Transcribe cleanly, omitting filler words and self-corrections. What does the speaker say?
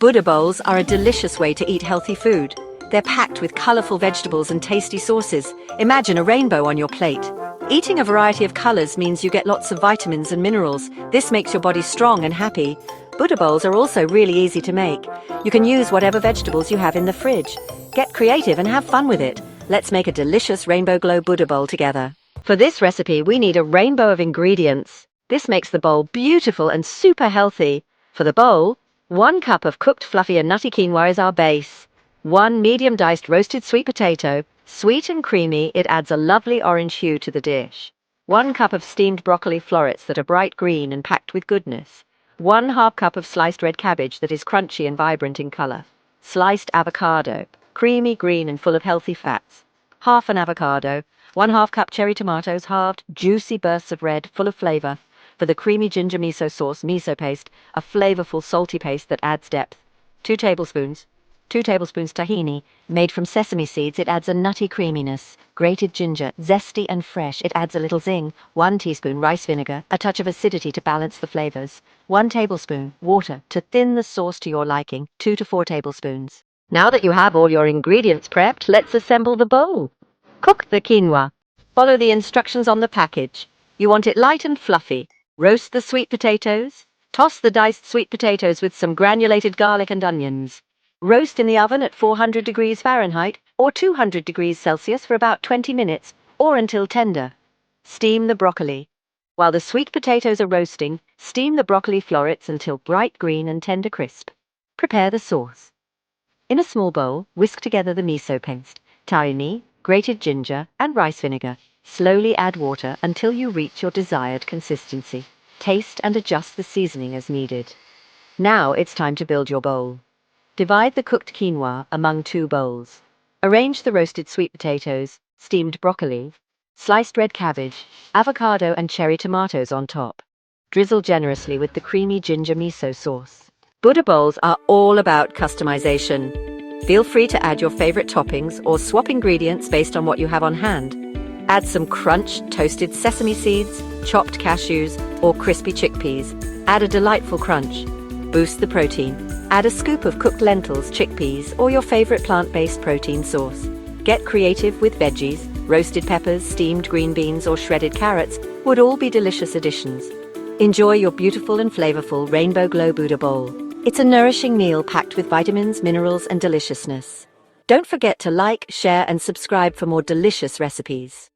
Buddha bowls are a delicious way to eat healthy food. They're packed with colorful vegetables and tasty sauces. Imagine a rainbow on your plate. Eating a variety of colors means you get lots of vitamins and minerals. This makes your body strong and happy. Buddha bowls are also really easy to make. You can use whatever vegetables you have in the fridge. Get creative and have fun with it. Let's make a delicious rainbow glow Buddha bowl together. For this recipe, we need a rainbow of ingredients. This makes the bowl beautiful and super healthy. For the bowl, 1 cup of cooked fluffy and nutty quinoa is our base. 1 medium diced roasted sweet potato. Sweet and creamy, it adds a lovely orange hue to the dish. 1 cup of steamed broccoli florets that are bright green and packed with goodness. 1/2 cup of sliced red cabbage that is crunchy and vibrant in color. Sliced avocado, creamy green and full of healthy fats. Half an avocado. 1/2 cup cherry tomatoes, halved, juicy bursts of red, full of flavor. For the creamy ginger miso sauce, miso paste, a flavorful salty paste that adds depth. 2 tablespoons. 2 tablespoons tahini, made from sesame seeds, it adds a nutty creaminess. Grated ginger, zesty and fresh, it adds a little zing. 1 teaspoon rice vinegar, a touch of acidity to balance the flavors. 1 tablespoon water to thin the sauce to your liking, 2 to 4 tablespoons. Now that you have all your ingredients prepped, let's assemble the bowl. Cook the quinoa. Follow the instructions on the package. You want it light and fluffy. Roast the sweet potatoes. Toss the diced sweet potatoes with some granulated garlic and onions. Roast in the oven at 400 degrees Fahrenheit or 200 degrees Celsius for about 20 minutes or until tender. Steam the broccoli. While the sweet potatoes are roasting, steam the broccoli florets until bright green and tender crisp. Prepare the sauce. In a small bowl, whisk together the miso paste, tahini, grated ginger, and rice vinegar. Slowly add water until you reach your desired consistency. Taste and adjust the seasoning as needed. Now it's time to build your bowl. Divide the cooked quinoa among 2 bowls. Arrange the roasted sweet potatoes, steamed broccoli, sliced red cabbage, avocado and cherry tomatoes on top. Drizzle generously with the creamy ginger miso sauce. Buddha bowls are all about customization. Feel free to add your favorite toppings or swap ingredients based on what you have on hand. Add some crunched toasted sesame seeds, chopped cashews, or crispy chickpeas. Add a delightful crunch. Boost the protein. Add a scoop of cooked lentils, chickpeas, or your favorite plant-based protein source. Get creative with veggies. Roasted peppers, steamed green beans, or shredded carrots would all be delicious additions. Enjoy your beautiful and flavorful Rainbow Glow Buddha bowl. It's a nourishing meal packed with vitamins, minerals, and deliciousness. Don't forget to like, share, and subscribe for more delicious recipes.